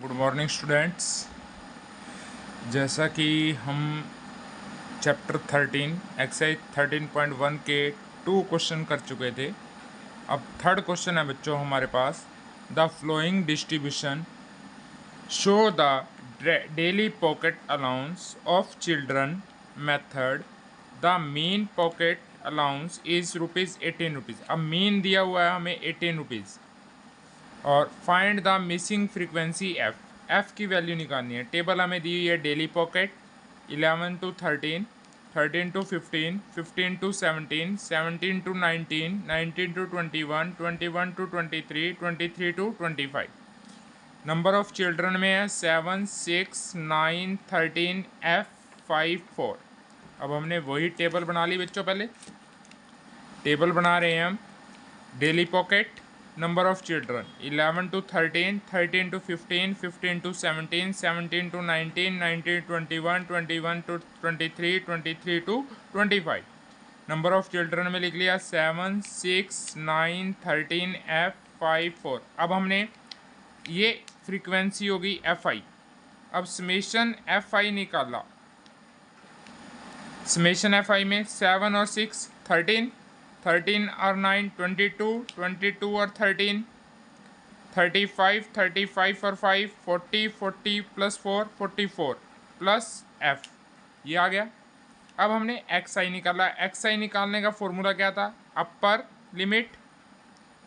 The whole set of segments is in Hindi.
Good morning students. जैसा कि हम चैप्टर 13 एक्सरसाइज 13.1 के 2 क्वेश्चन कर चुके थे। अब थर्ड क्वेश्चन है बच्चों हमारे पास। The following distribution show the daily pocket allowance of children method. The mean pocket allowance is ₹18। अब मीन दिया हुआ है हमें ₹18 और find the missing frequency F की वैल्यू निकालनी है। टेबल हमें दी हुई है daily pocket 11 to 13, 13 to 15, 15 to 17, 17 to 19, 19 to 21, 21 to 23, 23 to 25। Number of children में है 7, 6, 9, 13, F5, 4। अब हमने वही टेबल बना ली बच्चों। पहले टेबल बना रहे हैं हम। Daily pocket number of children 11 to 13, 13 to 15, 15 to 17, 17 to 19, 19 to 21, 21 to 23, 23 to 25। Number of children में लिख लिया 7, 6, 9, 13, F5, 4। अब हमने ये फ्रीक्वेंसी होगी FI। अब समेशन FI निकाला। समेशन FI में 7 और 6 13, 13 और 9 22, 22 और 13 35, 35 और 5 40, 40 प्लस 4 44 प्लस F, ये आ गया। अब हमने XI निकाला। XI निकालने का फॉर्मूला क्या था? Upper limit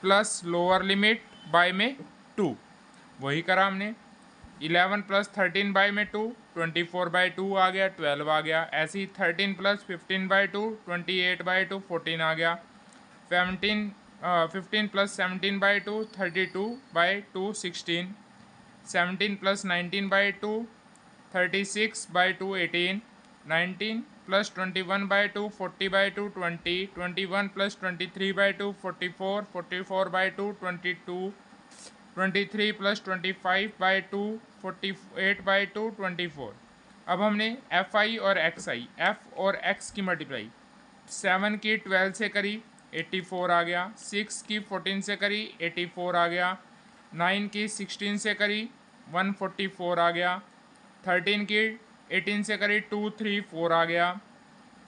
plus lower limit by में 2। वही करा हमने। 11 प्लस 13 बाय में 2, 24 बाय 2 आ गया, 12 आ गया। ऐसे ही 13 प्लस 15 बाय 2, 28 बाय 2, 14 आ गया। 15 plus 17 by 2, 32 by 2, 16। 17 plus 19 by 2, 36 by 2, 18। 19 plus 21 by 2, 40 by 2, 20। 21 plus 23 by 2, 44। 44 by 2, 22। 23 plus 25 by 2, 48 by 2, 24। अब हमने FI और XI, F और X की मल्टीप्लाई 7 की 12 से करी 84 आ गया। 6 की 14 से करी 84 आ गया। 9 की 16 से करी 144 आ गया। 13 की 18 से करी 234 आ गया।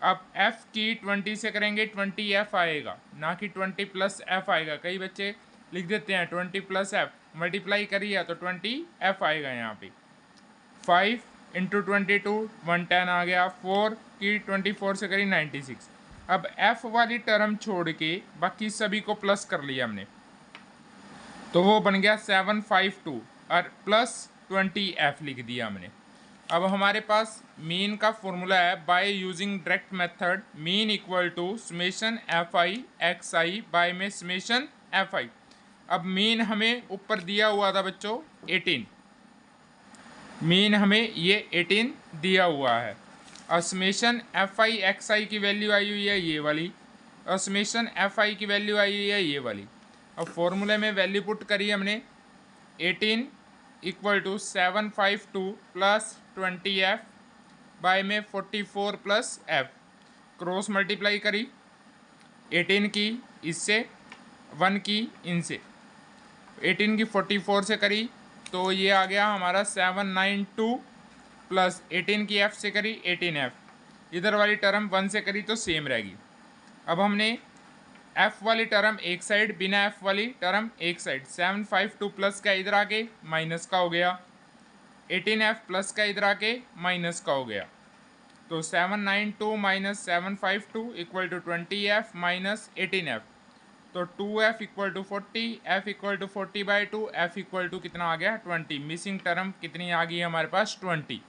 अब F की 20 से करेंगे 20F आएगा, ना कि 20 प्लस F आएगा। कई बच्चे लिख देते हैं 20 प्लस F, मल्टीप्लाई करिए तो 20F आएगा यहाँ पे। 5 इंटू 22 110 आ गया। 4 की 24 से करी 96। अब F वाली टर्म छोड़ के बाकी सभी को प्लस कर लिया हमने, तो वो बन गया 752 और प्लस 20F लिख दिया हमने। अब हमारे पास मीन का फॉर्मूला है by using direct method. Mean equal to summation FI XI by में समेशन FI। अब मीन हमें ऊपर दिया हुआ था बच्चों 18। मीन हमें ये 18 दिया हुआ है। और समेशन FI XI की वैल्यू आई हुई है ये वाली, और समेशन FI की वैल्यू आई हुई है ये वाली। अब फॉर्मूले में वैल्यू पुट करी हमने 18 equal to 752 plus 20F bye में 44 प्लस F। क्रॉस मल्टीप्लाई करी 18 की इससे, 1 की इनसे। 18 की 44 से करी तो ये आ गया हमारा 792 प्लस 18 की F से करी 18F। इधर वाली टर्म 1 से करी तो सेम रहेगी। अब हमने F वाली टर्म एक साइड, बिना F वाली टर्म एक साइड। 752 प्लस का इधर आके माइनस का हो गया, 18F प्लस का इधर आके माइनस का हो गया। तो 792 minus 752 equal to 20F minus 18F। तो 2F equal to 40, F equal to 40 by 2, F equal to कितना आ गया 20। मिसिंग टर्म कितनी आ गई हमारे पास 20।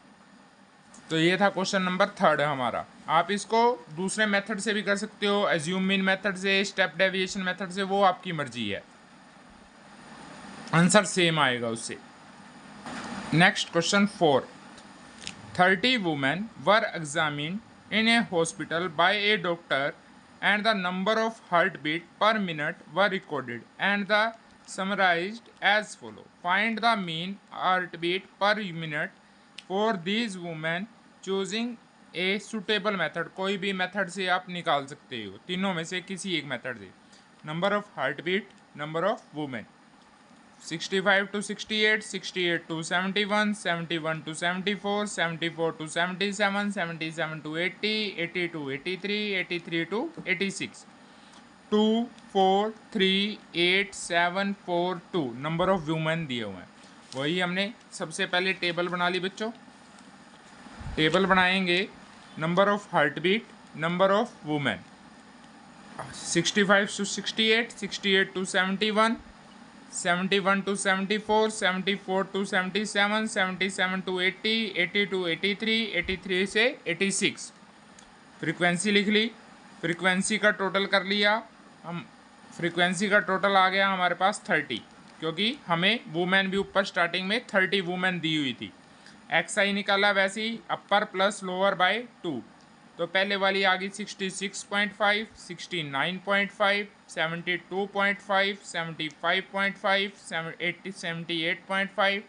तो ये था क्वेश्चन नंबर थर्ड हमारा। आप इसको दूसरे मेथड से भी कर सकते हो, एज्यूम मीन मेथड से, स्टेप डेविएशन मेथड से, वो आपकी मर्जी है, आंसर सेम आएगा उससे। Next question 4। 30 women were examined in a hospital by a doctor and the number of heartbeat per minute were recorded and the summarized as follow. Find the mean heartbeat per minute for these women choosing a suitable method। कोई भी मेथड से आप निकाल सकते हो, तीनों में से किसी एक मेथड से। Number of heartbeat, number of women. 65 to 68, 68 to 71, 71 to 74, 74 to 77, 77 to 80, 80 to 83, 83 to 86. 2 4 3 8 7 4 2 number of women दिए हुए हैं। वही हमने सबसे पहले टेबल बना ली बच्चों। टेबल बनाएंगे number of heart beat, number of women. 65 to 68, 68 to 71, 71 to 74, 74 to 77, 77 to 80, 80 to 83, 83 से 86। फ्रीक्वेंसी लिख ली, फ्रीक्वेंसी का टोटल कर लिया हम। फ्रीक्वेंसी का टोटल आ गया हमारे पास 30, क्योंकि हमें वुमेन भी ऊपर स्टार्टिंग में 30 वुमेन दी हुई थी। एक्सआई निकाला वैसे ही, अपर प्लस लोअर बाय 2। तो पहले वाली आ गई 66.5, 69.5, 72.5, 75.5, 78.5,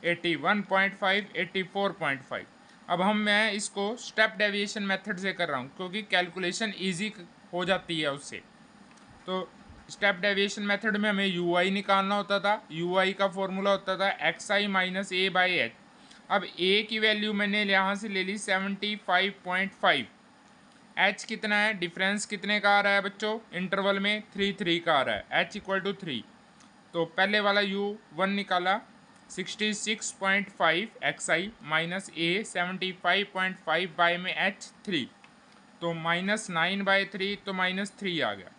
81.5, 84.5। अब मैं इसको स्टेप डेविएशन मेथड से कर रहा हूँ, क्योंकि कैलकुलेशन इजी हो जाती है उससे। तो स्टेप डेविएशन मेथड में हमें यू आई निकालना होता था। यू आई का फॉर्मूला होता था x I minus A by H. अब ए की वैल्यू मैंने यहाँ से ले ली 75.5। एच कितना है, डिफरेंस कितने का आ रहा है बच्चों, इंटरवल में 3 3 का आ रहा है, एच इक्वल टू 3। तो पहले वाला U1 निकाला 66.5 x I minus A 75.5 by में एच 3, तो -9/3, तो -3 आ गया।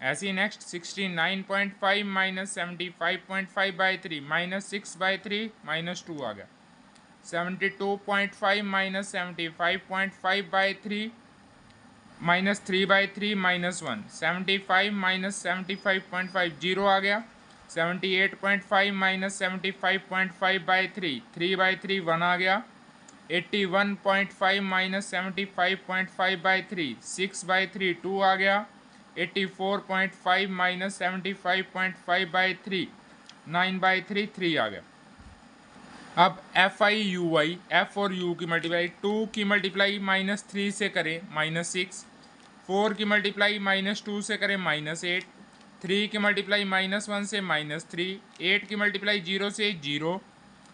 ऐसे ही नेक्स्ट 69.5 माइनस 75.5/3 -6/3 -2 आ गया। 72.5 माइनस 75.5/3 -3/3 -1। 75 माइनस 75.5 0 आ गया। 78.5 माइनस 75.5/3 3/3 1 आ गया। 81.5 माइनस 75.5/3 6/3 2 आ गया। 84.5 माइनस 75.5/3 9/3 3 आ गया। अब F I U I, F और यू की मल्टीप्लाई, 2 की मल्टीप्लाई -3 से करें -6, 4 की मल्टीप्लाई -2 से करें -8, 3 की मल्टीप्लाई -1 से -3, 8 की मल्टीप्लाई 0 से 0,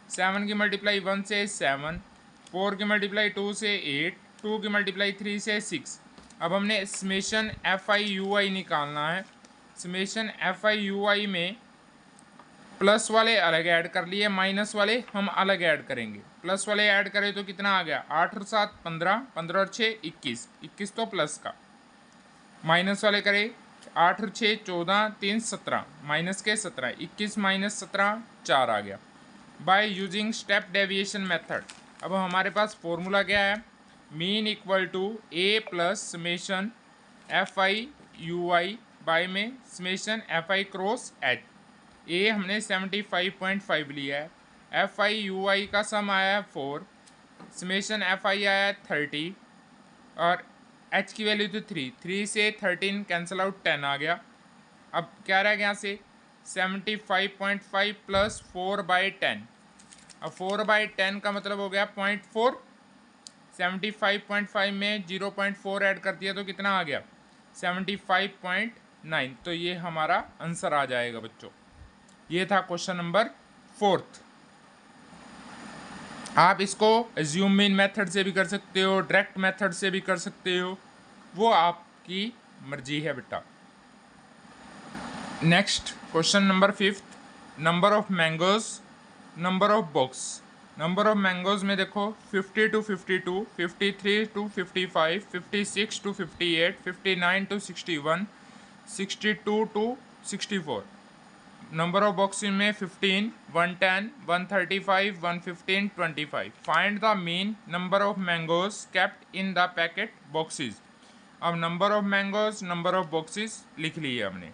7 की मल्टीप्लाई 1 से 7, 4 की मल्टीप्लाई 2 से 8, 2 की मल्टीप्लाई 3 से 6। अब हमने समेशन एफ आई यू आई निकालना है। समेशन एफ आई यू आई में प्लस वाले अलग ऐड कर लिए, माइनस वाले हम अलग ऐड करेंगे। प्लस वाले ऐड करें तो कितना आ गया, 8 और 7 15, 15 और 6 21, 21 तो प्लस का। माइनस वाले करें 8 और 6 14, 3 17, माइनस के 17, 21 माइनस 17 4 आ गया। By using step deviation method अब हमारे पास फॉर्मूला क्या है, mean equal to A plus summation F I U I by में summation F I cross H. A हमने 75.5 लिया है, एफ आई यू आई का सम आया है 4, समेशन एफ आई आया है 30 और एच की वैल्यू तो 3 से 13 कैंसिल आउट 10 आ गया। अब क्या रह गया यहाँ से 75.5 प्लस 4/10। अब 4/10 का मतलब हो गया 0.4। 75.5 में 0.4 ऐड कर दिया तो कितना आ गया 75.9। तो ये हमारा आंसर आ जाएगा बच्चों। ये था क्वेश्चन नंबर 4। आप इसको एज्यूम मीन मेथड से भी कर सकते हो, डायरेक्ट मेथड से भी कर सकते हो, वो आपकी मर्जी है बेटा। Next question number 5, number of mangoes, number of box. Number of mangoes में देखो 50 to 52, 53 to 55, 56 to 58, 59 to 61, 62 to 64। Number of box में 15, 110, 135, 115, 25। Find the mean number of mangoes kept in the packet boxes. अब number of mangoes, number of boxes लिख लिए हमने।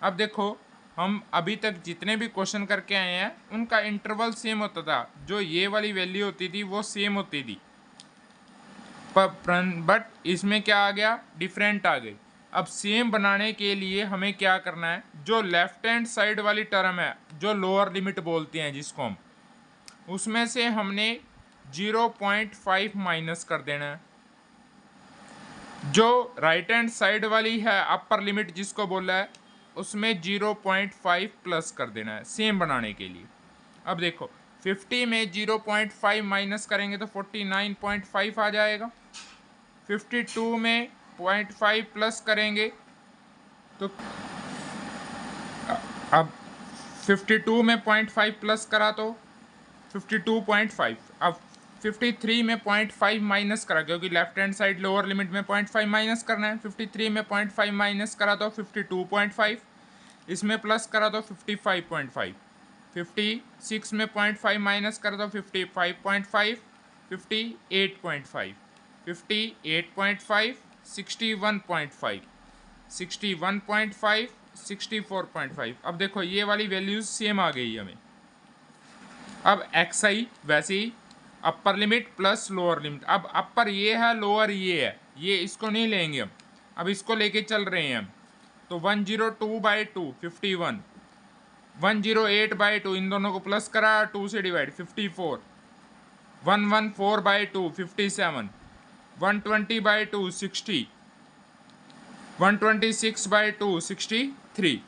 अब देखो हम अभी तक जितने भी क्वेश्चन करके आए हैं उनका इंटरवल सेम होता था, जो ये वाली वैल्यू होती थी वो सेम होती थी, बट इसमें क्या आ गया, डिफरेंट आ गई। अब सेम बनाने के लिए हमें क्या करना है, जो लेफ्ट हैंड साइड वाली टर्म है, जो लोअर लिमिट बोलते हैं जिसको हम, उसमें से हमने 0.5 माइनस कर देना है। जो राइट हैंड साइड वाली है अपर लिमिट जिसको बोला है उसमें 0.5 प्लस कर देना है सेम बनाने के लिए। अब देखो 50 में 0.5 माइनस करेंगे तो 49.5 आ जाएगा। 52 में 0.5 प्लस करेंगे तो अब 52 में 0.5 प्लस करा तो 52.5। अब 53 में 0.5 माइनस करा, क्योंकि left hand side lower limit में 0.5 माइनस करना है। 53 में 0.5 माइनस करा तो 52.5, इसमें प्लस करा तो 55.5। 56 में 0.5 माइनस करा तो 55.5, 58.5, 58.5, 61.5, 61.5, 64.5। अब देखो ये वाली वैल्यूज सेम आ गई हमें। अब एक्स आई वैसे ही upper limit plus lower limit. अब अपर ये है, लोअर ये है, ये इसको नहीं लेंगे हम, अब इसको लेके चल रहे हैं हम। तो 102/2 51, 108/2 इन दोनों को प्लस करा 2 से डिवाइड 54, 114/2 57, 120/2 60, 126/2 63।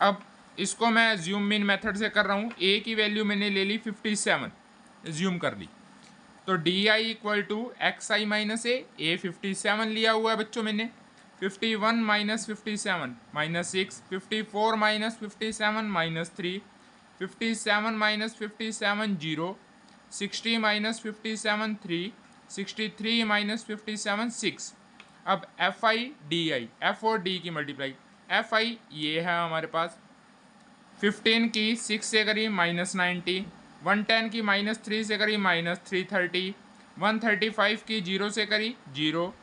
अब इसको मैं ज्यूम मीन मेथड से कर रहा हूँ। ए की वैल्यू मैंने ले ली 57, ज्यूम कर ली। तो D I equal to X I minus A 57 लिया हुआ है बच्चों मैंने। 51 minus 57 -6, 54 minus 57 -3, 57 minus 57 0, 60 minus 57 3, 63 minus 57 6। अब F I D I, F और डी की मल्टीप्लाई। एफ आई ये है हमारे पास, 15 की 6 से करी -90, 110 की -3 से करी -330, 135 की 0 से करी 0,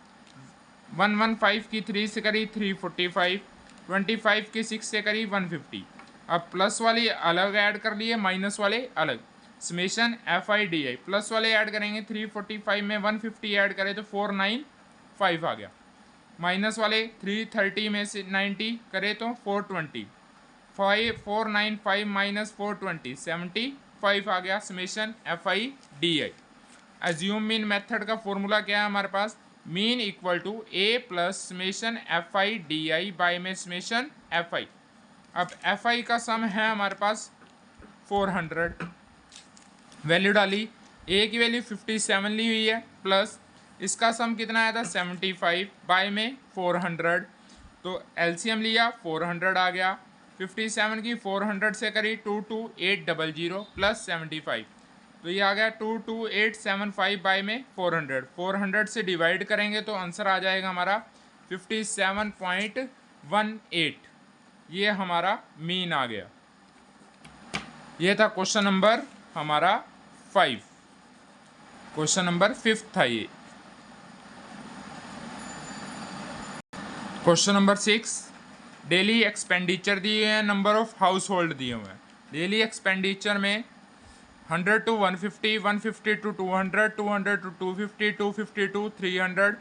115 की 3 से करी 345, 25 की 6 से करी 150। अब प्लस वाले अलग ऐड कर लिए, माइनस वाले अलग। Summation F I D I, plus वाले ऐड करेंगे 345 में 150 ऐड करें तो 495 आ गया। माइनस वाले 330 में से 90 करे तो 420, 495 माइनस 420 75 आ गया। Summation F I D I. Assume mean method का फॉर्मूला क्या है हमारे पास, mean equal to A plus summation F I D I by में समेशन एफ आई। अब एफ आई का सम है हमारे पास 400, वैल्यू डाली, ए की वैल्यू 57 ली हुई है, प्लस इसका सम कितना आया था 75 बाय में 400, तो एलसीएम लिया 400 आ गया। 57 की 400 से करी 22800 प्लस 75, तो ये आ गया 22875 बाय में 400। 400 से डिवाइड करेंगे तो आंसर आ जाएगा हमारा 57.18। ये हमारा मीन आ गया। ये था क्वेश्चन नंबर हमारा 5। क्वेश्चन नंबर 5 था ये। क्वेश्चन नंबर 6, डेली एक्सपेंडिचर दिए हैं, नंबर ऑफ हाउस होल्ड दिए हुए हैं। डेली एक्सपेंडिचर में 100 to 150, 150 to 200, 200 to 250, 250 to 300,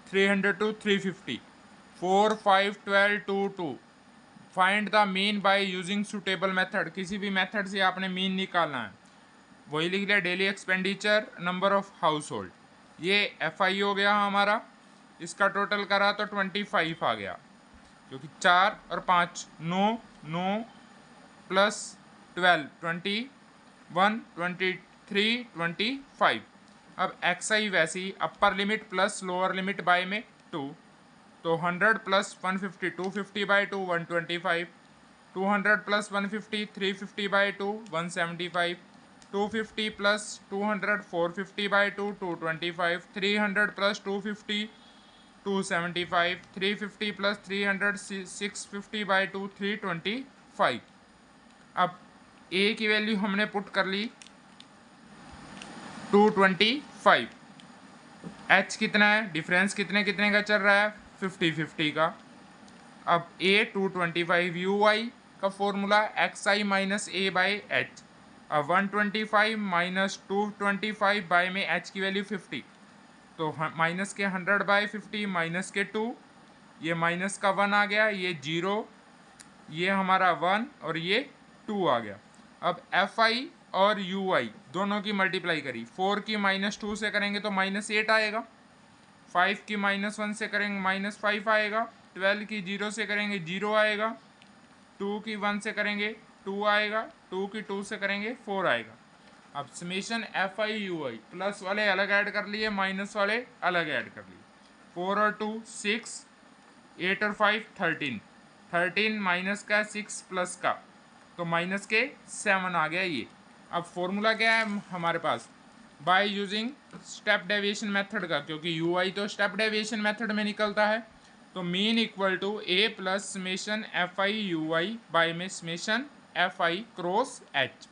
300 to 350, 4, 5, 12, 2, 2। Find the mean by using suitable method. किसी भी मेथड से आपने मीन निकालना है, वही लिख लिया। Daily expenditure, number of house hold, ये एफ आई हो गया हमारा। इसका टोटल करा तो 25 आ गया, क्योंकि 4 और 5 9 9 प्लस 12 21 23 25। अब एक्स आई वैसे ही upper limit plus lower limit by में 2, तो 100 plus 150 250/2 125, 200 plus 150 350/2 175, 250 plus 200 450/2 225, 300 plus 250 275, 350 plus 300 650/2 325। अब ए की वैल्यू हमने पुट कर ली 225। एच कितना है, डिफरेंस कितने कितने का चल रहा है, 50-50 का। अब ए 225, यू आई का formula x I minus A by H. अब 125 माइनस 225 बाई में एच की वैल्यू 50, तो माइनस के 100/50 माइनस के 2, ये माइनस का 1 आ गया, ये 0, ये हमारा 1 और ये 2 आ गया। अब एफ आई और यू आई दोनों की मल्टीप्लाई करी, 4 की -2 से करेंगे तो -8 आएगा, 5 की -1 से करेंगे -5 आएगा, 12 की 0 से करेंगे 0 आएगा, 2 की 1 से करेंगे 2 आएगा, 2 की 2 से करेंगे 4 आएगा। अब summation F I U I, plus वाले अलग ऐड कर लिए, माइनस वाले अलग ऐड कर लिए। 4 और 2 6, 8 और 5 13, 13 माइनस का 6 प्लस का, तो माइनस के 7 आ गया ये। अब फॉर्मूला क्या है हमारे पास, by using step deviation method का, क्योंकि यू आई तो स्टेप डेविएशन मेथड में निकलता है। तो mean equal to A plus summation F I U I by में summation F I cross H.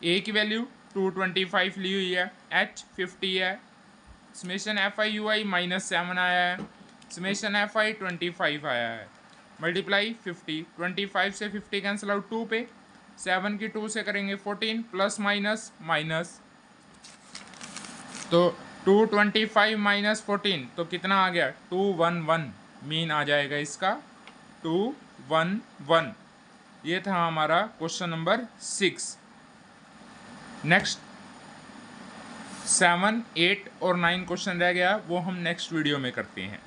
A की वैल्यू 225 ली हुई है, एच 50 है, summation F I U I -7 आया है, समेशन एफ आई 25 आया है, मल्टीप्लाई 50, 25 से 50 कैंसिल आउट 2 पे, 7 की 2 से करेंगे 14, प्लस माइनस माइनस, तो 225 माइनस 14 तो कितना आ गया 211, मीन आ जाएगा इसका 211। ये था हमारा क्वेश्चन नंबर 6। नेक्स्ट 7, 8 और 9 क्वेश्चन रह गया, वो हम नेक्स्ट वीडियो में करते हैं।